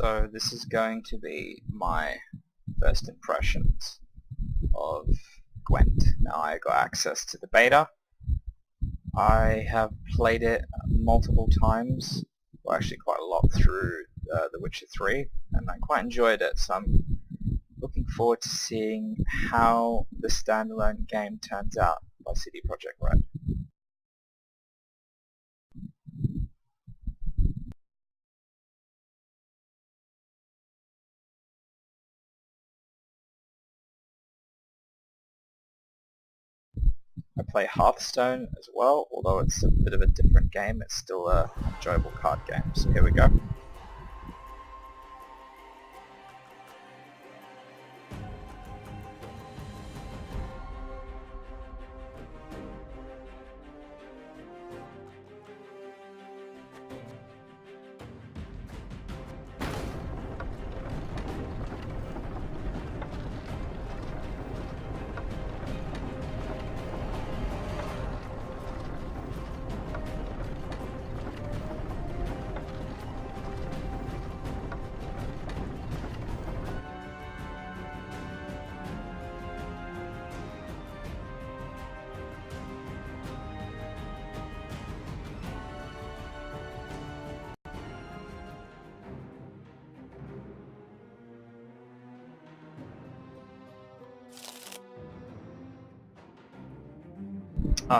So this is going to be my first impressions of Gwent. Now I got access to the beta. I have played it multiple times, well actually quite a lot through The Witcher 3, and I quite enjoyed it, so I'm looking forward to seeing how the standalone game turns out by CD Projekt Red. I play Hearthstone as well, although it's a bit of a different game, it's still an enjoyable card game, so here we go.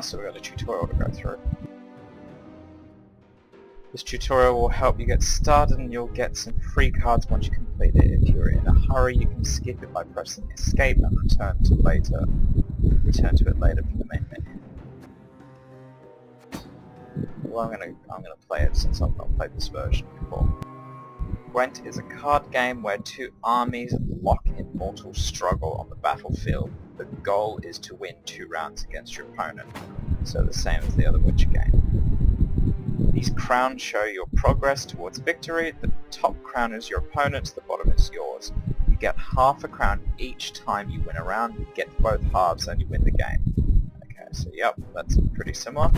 So we got a tutorial to go through. This tutorial will help you get started and you'll get some free cards once you complete it. If you're in a hurry you can skip it by pressing escape and return to it later from the main menu. Well, I'm gonna play it since I've not played this version before. Gwent is a card game where two armies lock in mortal struggle on the battlefield. The goal is to win 2 rounds against your opponent, so the same as the other Witcher game. These crowns show your progress towards victory. The top crown is your opponent's, the bottom is yours. You get half a crown each time you win a round. You get both halves and you win the game. Okay, so yep, that's pretty similar.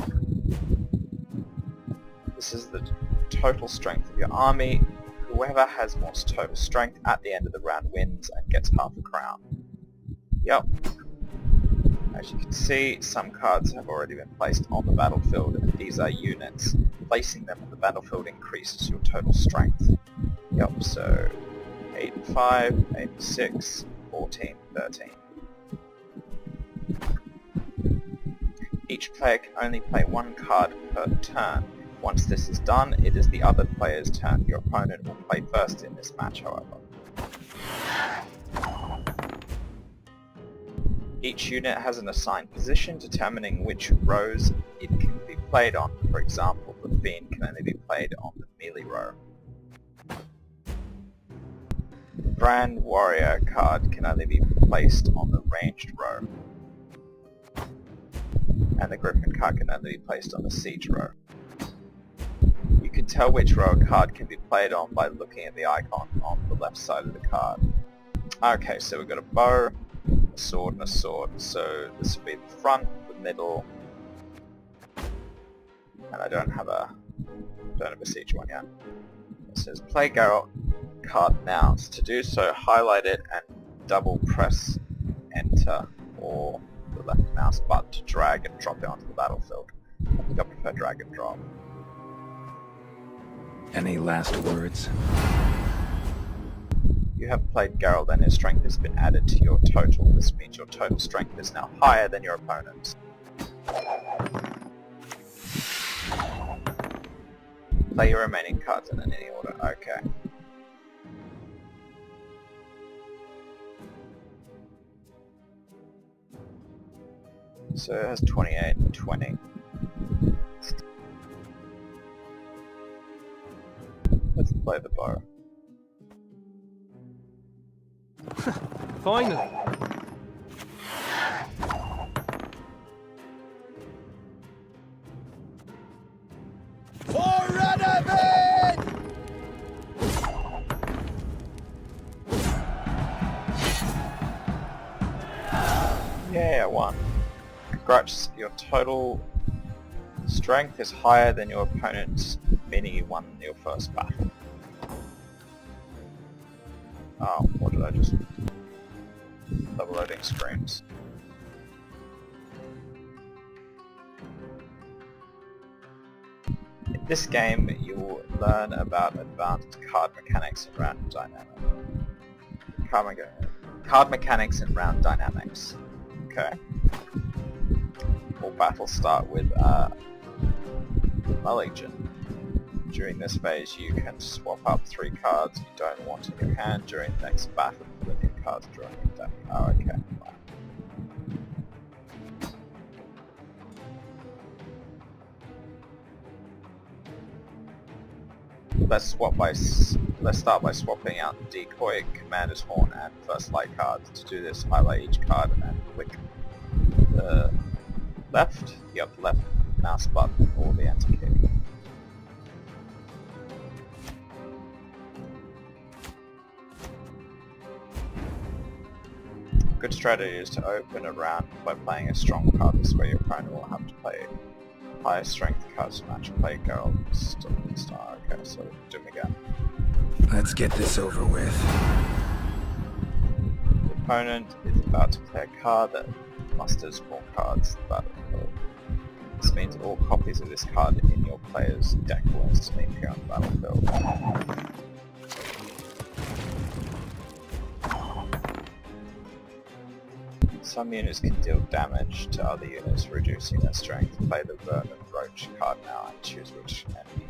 This is the total strength of your army. Whoever has more total strength at the end of the round wins and gets half a crown. Yep. As you can see, some cards have already been placed on the battlefield, and these are units. Placing them on the battlefield increases your total strength. Yep, so 8 and 5, 8 and 6, 14, 13. Each player can only play 1 card per turn. Once this is done, it is the other player's turn. Your opponent will play first in this match, however. Each unit has an assigned position determining which rows it can be played on. For example, the Fiend can only be played on the melee row. The Brand Warrior card can only be placed on the ranged row. And the Griffin card can only be placed on the siege row. You can tell which row a card can be played on by looking at the icon on the left side of the card. Okay, so we've got a bow, a sword and a sword. So this will be the front, the middle, and I don't have a siege one yet. It says play Geralt card now. So to do so, highlight it and double press enter or the left mouse button to drag and drop it onto the battlefield. I think I prefer drag and drop. Any last words? You have played Geralt and his strength has been added to your total. This means your total strength is now higher than your opponent's. Play your remaining cards in any order. Okay. So it has 28 and 20. Let's play the bow. Finally! For enemy! Yeah, I won. Congrats, your total strength is higher than your opponent's, meaning you won your first battle. Oh, what did I just... Double loading screens. In this game, you will learn about advanced card mechanics and round dynamics. Card mechanics and round dynamics. Okay. All battles start with Mulligan. During this phase, you can swap up 3 cards you don't want in your hand during the next battle for the new cards drawn in your deck. Oh, okay. Fine. Let's start by swapping out Decoy, Commander's Horn, and First Light cards. To do this, highlight each card and then click the left mouse button or the enter key. Good strategy is to open a round by playing a strong card. This way your opponent will have to play higher strength cards to match play Geralt star. Okay, so do them again. Let's get this over with. The opponent is about to play a card that musters 4 cards in the battlefield. This means all copies of this card in your player's deck will instantly appear on the battlefield. Some units can deal damage to other units, reducing their strength. Play the Vermin Roach card now and choose which enemy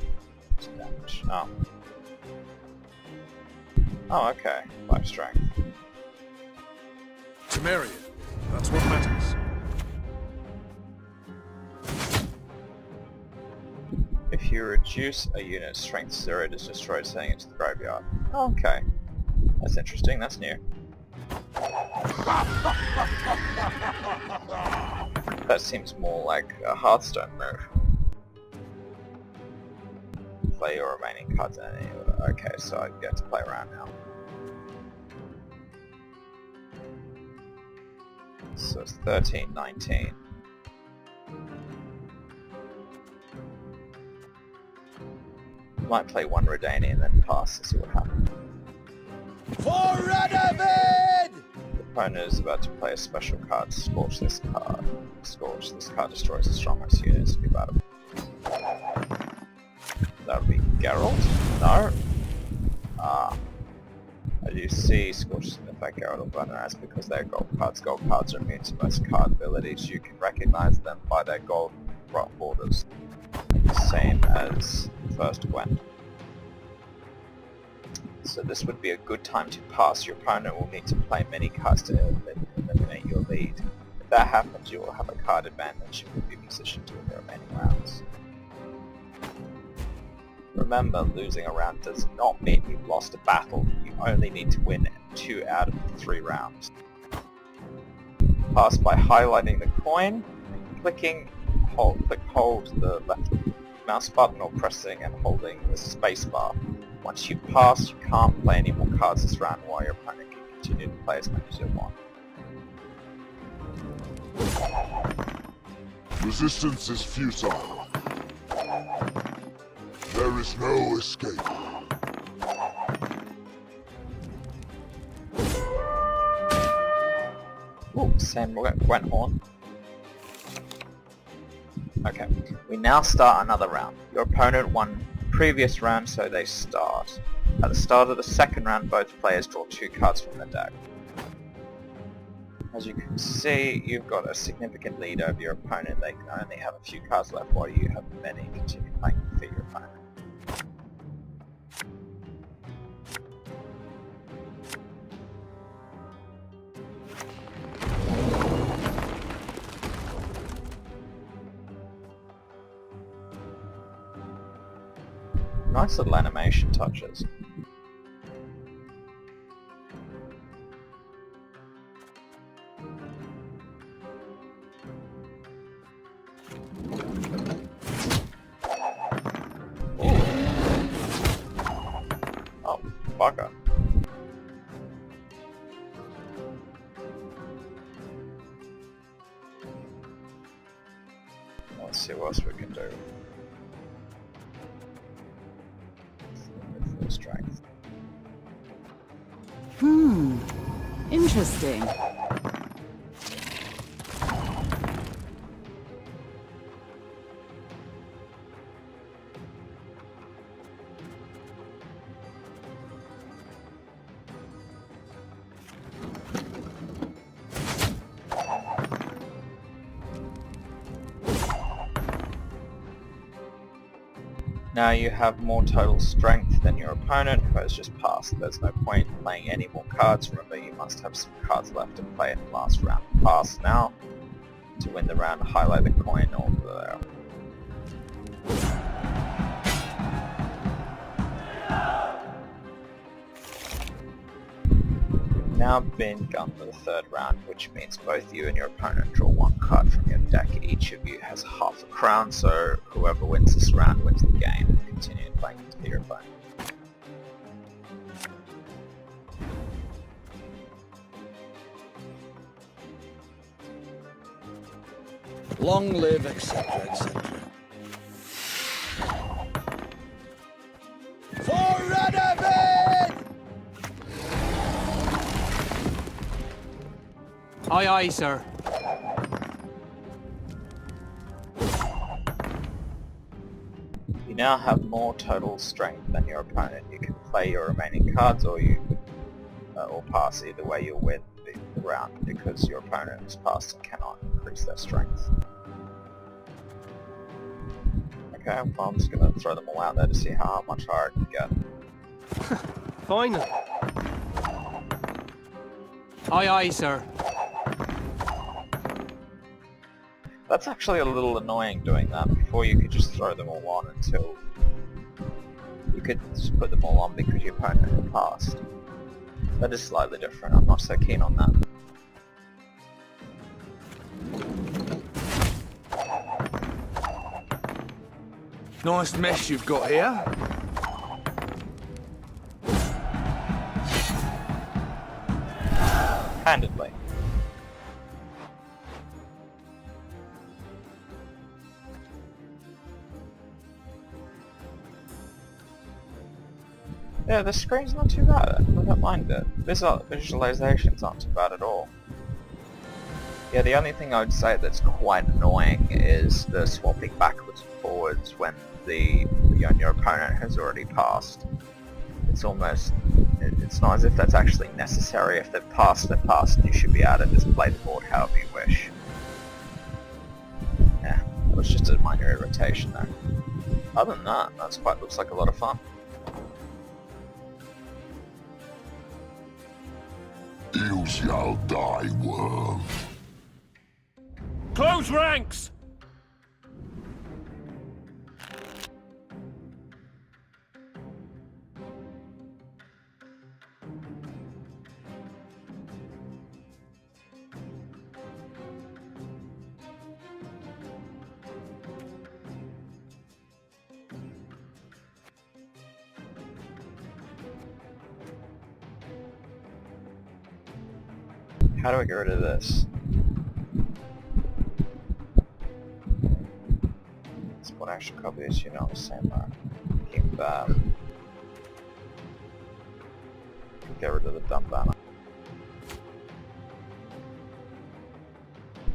to damage. Oh, okay. 5 strength. Temerian. That's what matters. If you reduce a unit's strength 0, it is destroyed, sending it to the graveyard. Oh, okay. That's interesting, that's new. That seems more like a Hearthstone move. Play your remaining cards in any order. Okay, so I get to play around now. So it's 13, 19. Might play 1 Redani and then pass to see what happens. For Radovid! The opponent is about to play a special card, Scorch this card. Scorch. This card destroys the strongest units in your battle. That would be Geralt? No? As you see, Scorch doesn't affect Geralt or Bannerats because they're gold cards. Gold cards are immune to most card abilities. You can recognize them by their gold borders. Same as the first Gwent. So this would be a good time to pass. Your opponent will need to play many cards to eliminate your lead. If that happens, you will have a card advantage and will be positioned to win the remaining rounds. Remember, losing a round does not mean you've lost a battle. You only need to win 2 out of the 3 rounds. Pass by highlighting the coin, click hold the left mouse button or pressing and holding the space bar. Once you pass, you can't play any more cards this round while your opponent can continue to play as many as you want. Resistance is futile. There is no escape. Ooh, same Gwent Horn. Okay, we now start another round. Your opponent won the previous round, so they start. At the start of the second round, both players draw 2 cards from the deck. As you can see, you've got a significant lead over your opponent. They can only have a few cards left while you have many. Continue playing for your opponent. Nice little animation touches. Oh, bugger. Let's see what else we can do. Full strength. Interesting. Now you have more total strength than your opponent who has just passed. There's no point in playing any more cards. Remember, you must have some cards left to play in the last round. Pass now. To win the round, highlight the coin over there. Now been gun for the third round, which means both you and your opponent draw one card from your deck. Each of you has half a crown, so whoever wins this round wins the game. Continue playing to your opponent. Long live, etc., etc. For Radovid! Aye, aye, sir. You now have more total strength than your opponent. You can play your remaining cards or or pass. Either way you'll win the round because your opponent has passed and cannot increase their strength. Okay, well, I'm just going to throw them all out there to see how much higher I can get. Finally. Aye, aye, sir. That's actually a little annoying doing that. Before you could just throw them all on until... You could just put them all on because your opponent had passed. That is slightly different. I'm not so keen on that. Nice mess you've got here. Handedly. Yeah, the screen's not too bad. I don't mind it. Visualizations aren't too bad at all. Yeah, the only thing I would say that's quite annoying is the swapping backwards and forwards when your opponent has already passed. It's almost... It's not as if that's actually necessary. If they've passed, they've passed, and you should be able to just play the board however you wish. Yeah, it was just a minor irritation there. Other than that, looks like a lot of fun. You shall die, worm. Close ranks! How do I get rid of this? Spot action copies, the same keep get rid of the dumb banner.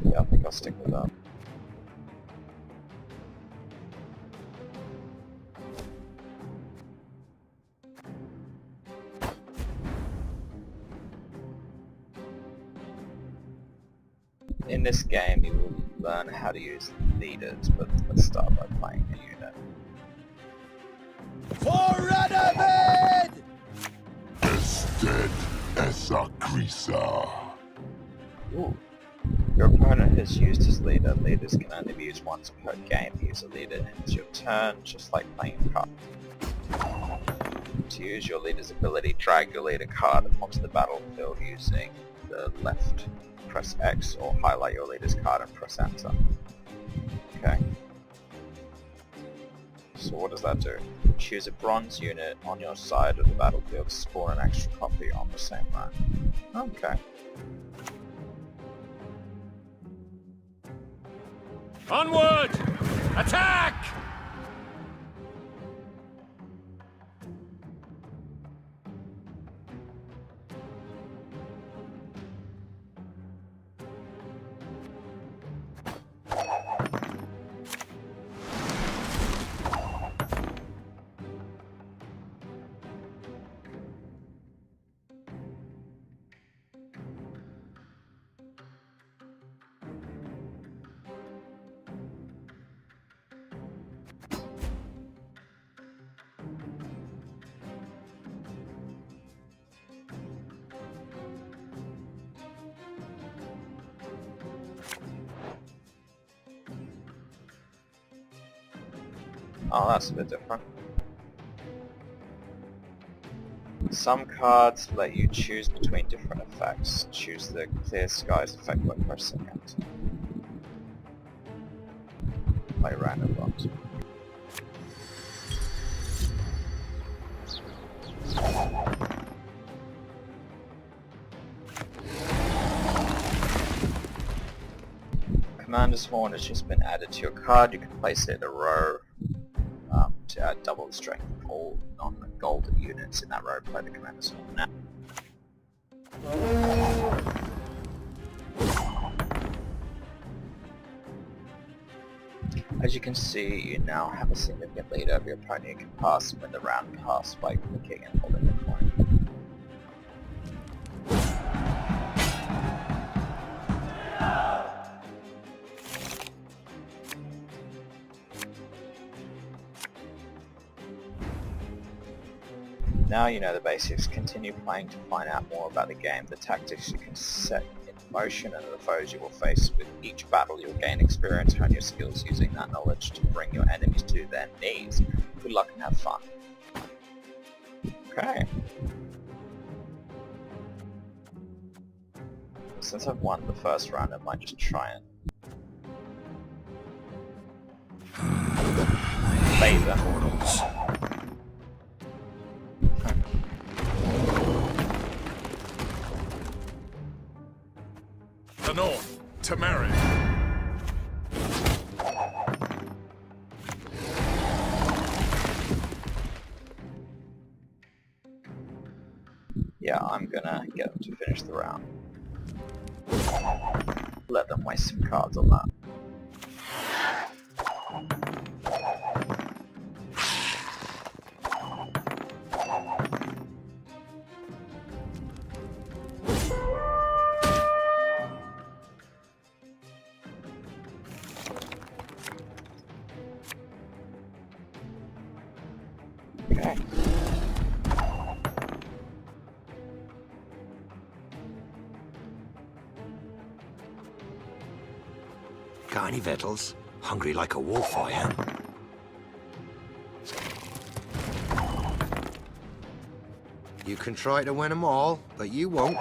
Yeah, I think I'll stick with that. In this game, you will learn how to use leaders, but let's start by playing a unit. For Radovid! As dead as a Krisa. Ooh. Your opponent has used his leader. Leaders can only be used once per game. Use a leader and it's your turn, just like playing a card. To use your leader's ability, drag your leader card onto the battlefield using the left. Press X or highlight your leader's card and press enter. Okay. So what does that do? Choose a bronze unit on your side of the battlefield to spawn an extra copy on the same round. Okay. Onward! Attack! Oh, that's a bit different. Some cards let you choose between different effects. Choose the clear skies effect by pressing it. Play random box. Commander's Horn has just been added to your card. You can place it in a row to add double the strength of all non-golden units in that row. Play the Commander's Horn now. As you can see, you now have a significant lead over your opponent. You can pass and win the round pass by clicking and holding the coin. Now you know the basics. Continue playing to find out more about the game, the tactics you can set in motion, and the foes you will face. With each battle you'll gain experience, hone your skills using that knowledge to bring your enemies to their knees. Good luck and have fun. Okay. Since I've won the first round, I might just try and bait them. Portals. The north, to Merit. Yeah, I'm gonna get them to finish the round. Let them waste some cards on that. Okay. Got any victuals? Hungry like a wolf, I am. You can try to win them all, but you won't.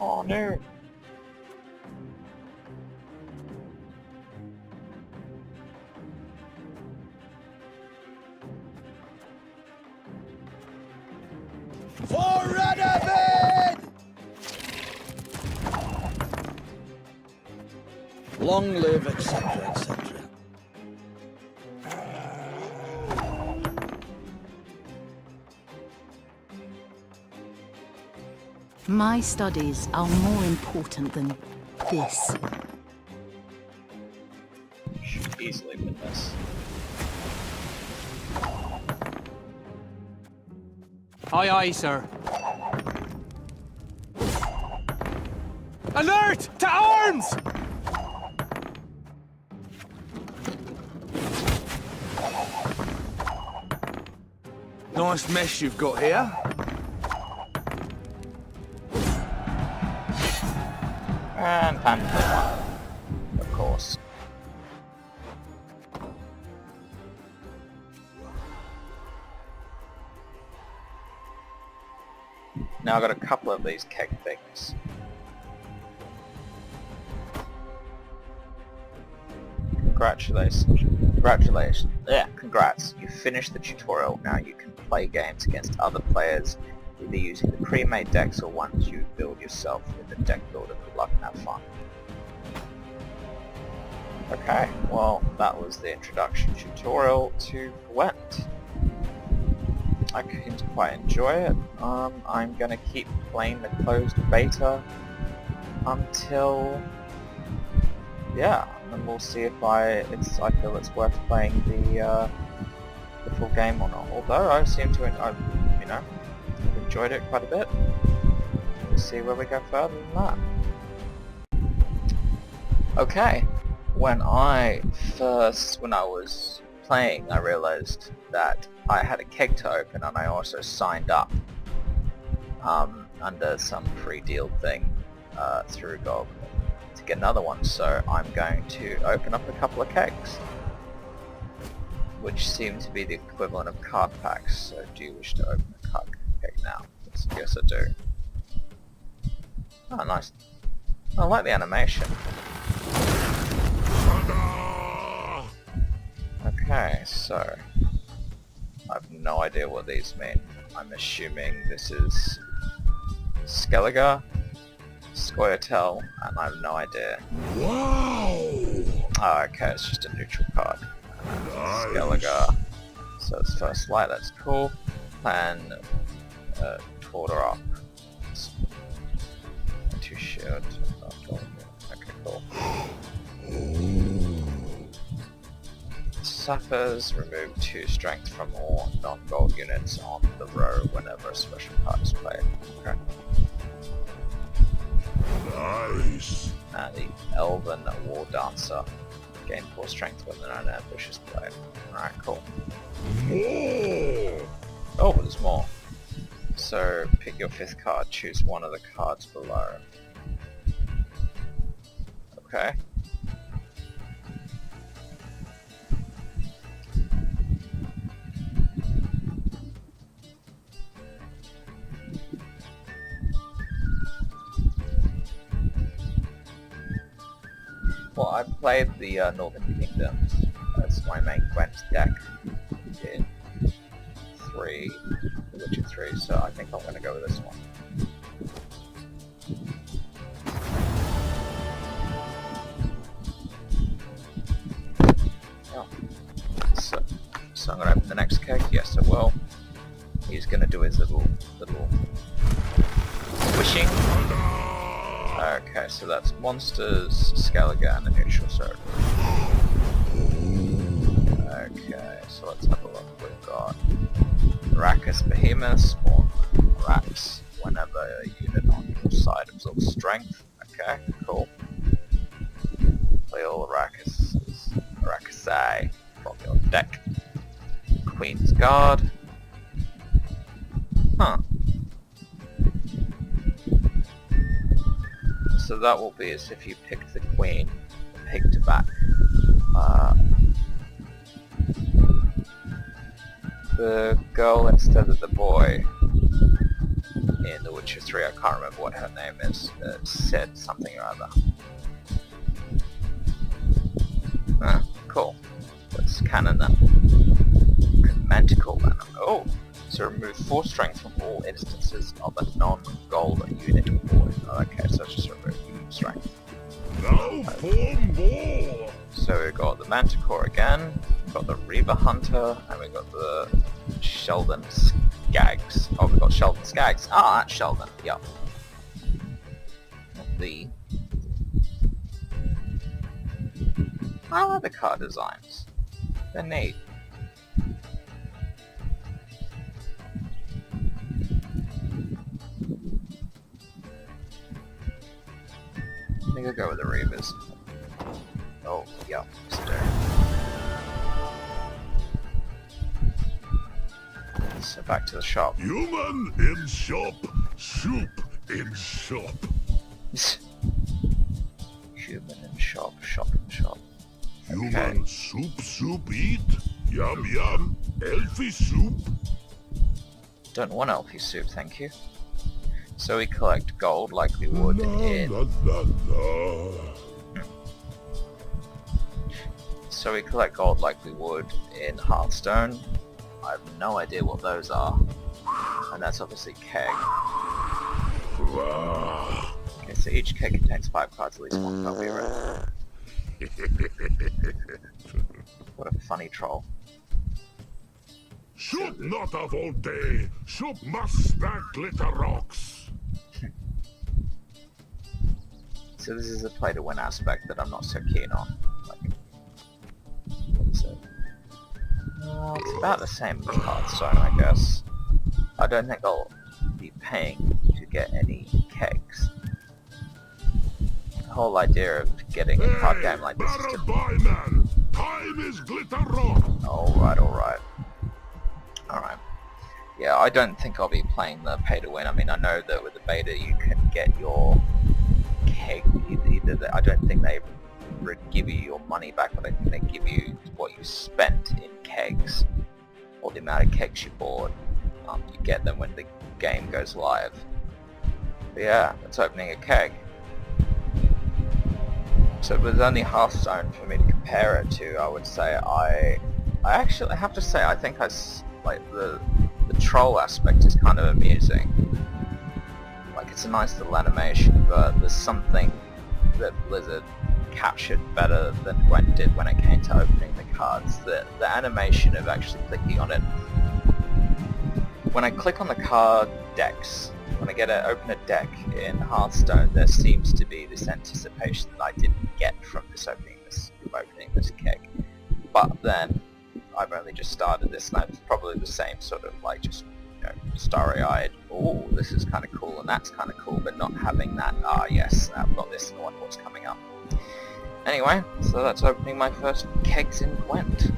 Oh no. Forward ahead! Long live, etc., etc. My studies are more important than this. Should easily win this. Aye, aye, sir. Alert! To arms! Nice mess you've got here. And time to play one. Of course. Now I've got a couple of these keg things. Congratulations. Yeah, congrats. You finished the tutorial. Now you can play games against other players, either using the pre-made decks or ones you build yourself with the deck builder. Good luck and have fun. Okay, well that was the introduction tutorial to Gwent. I seem to quite enjoy it. I'm gonna keep playing the closed beta until, yeah, and we'll see if I feel it's worth playing the full game or not. Although I seem to, I've enjoyed it quite a bit. We'll see where we go further than that. Okay, when I was playing, I realized that I had a keg to open, and I also signed up under some free deal thing through GOG to get another one, so I'm going to open up a couple of kegs, which seem to be the equivalent of card packs. So do you wish to open a card keg now? Yes, I do. Oh, nice. I like the animation. Okay, so I have no idea what these mean. I'm assuming this is Skellige, Scoia'tael, and I have no idea. Wow! Oh, okay, it's just a neutral card. Nice. Skellige. So it's first light, that's cool. Plan Torder up. Two shield. Okay, cool. Sappers remove 2 strength from all non-gold units on the row whenever a special card is played. Okay. Nice. And the Elven War Dancer. Gain 4 strength when an ambush is played. Alright, cool. More. Oh, there's more. So pick your 5th card, choose one of the cards below. Okay. Well, I played the Northern Kingdom as my main Gwent deck in The Witcher 3, so I think I'm going to go with this one. Oh. So I'm going to open the next keg. Yes, I will. He's going to do his little wishing. Okay, so that's monsters, Skellige, and a neutral sword. Okay, so let's have a look. We've got Arrakis Behemoth, or Arax, whenever a unit on your side absorbs strength. Okay, cool. Play all Arrakisai from your deck. Queen's Guard. Huh. So that will be as if you picked the queen, picked back the girl instead of the boy in The Witcher 3. I can't remember what her name is. Said something or other. Cool. That's canon then. Manticore Venom. Oh! So remove 4 strength from all instances of a non-gold unit void. Okay, so just remove strength. Now for more. So we've got the Manticore again, we've got the Reaver Hunter, and we've got the Sheldon Skaggs. Oh, we've got Sheldon Skaggs. Ah, that's Sheldon, yep. The... I like the card designs. They're neat. I think I'll go with the Reavers. Oh, yeah, so back to the shop. Human in shop, soup in shop. Human in shop, shop in shop. Human soup eat. Yum yum, elfie soup. Don't want elfie soup, thank you. So we collect gold like we would in... So we collect gold like we would in Hearthstone. I have no idea what those are. And that's obviously keg. Okay, so each keg contains 5 cards, at least one copy, right? What a funny troll. Soup not of all day. Soup must stack glitter rocks. So this is a play to win aspect that I'm not so keen on. Like, what is it? It's about the same as Hearthstone, I guess. I don't think I'll be paying to get any kegs. The whole idea of getting a card game like this is to... Man. Time this glitter rock. Alright, alright. Alright. Yeah, I don't think I'll be playing the pay to win. I mean, I know that with the beta you can get your keg, I don't think they give you your money back, but I think they give you what you spent in kegs, or the amount of kegs you bought. You get them when the game goes live. But yeah, it's opening a keg. So there's only Hearthstone for me to compare it to. I would say I actually have to say I think like the troll aspect is kind of amusing. Like, it's a nice little animation, but there's something that Blizzard captured better than Gwent did when it came to opening the cards. The animation of actually clicking on it. When I click on the card decks, when I open a deck in Hearthstone, there seems to be this anticipation that I didn't get from opening this keg. But then I've only just started this, and it's probably the same sort of like just, you know, starry-eyed, oh, this is kind of cool and that's kind of cool, but not having that, yes, I've got this and I wonder what's coming up. Anyway, so that's opening my first kegs in Gwent.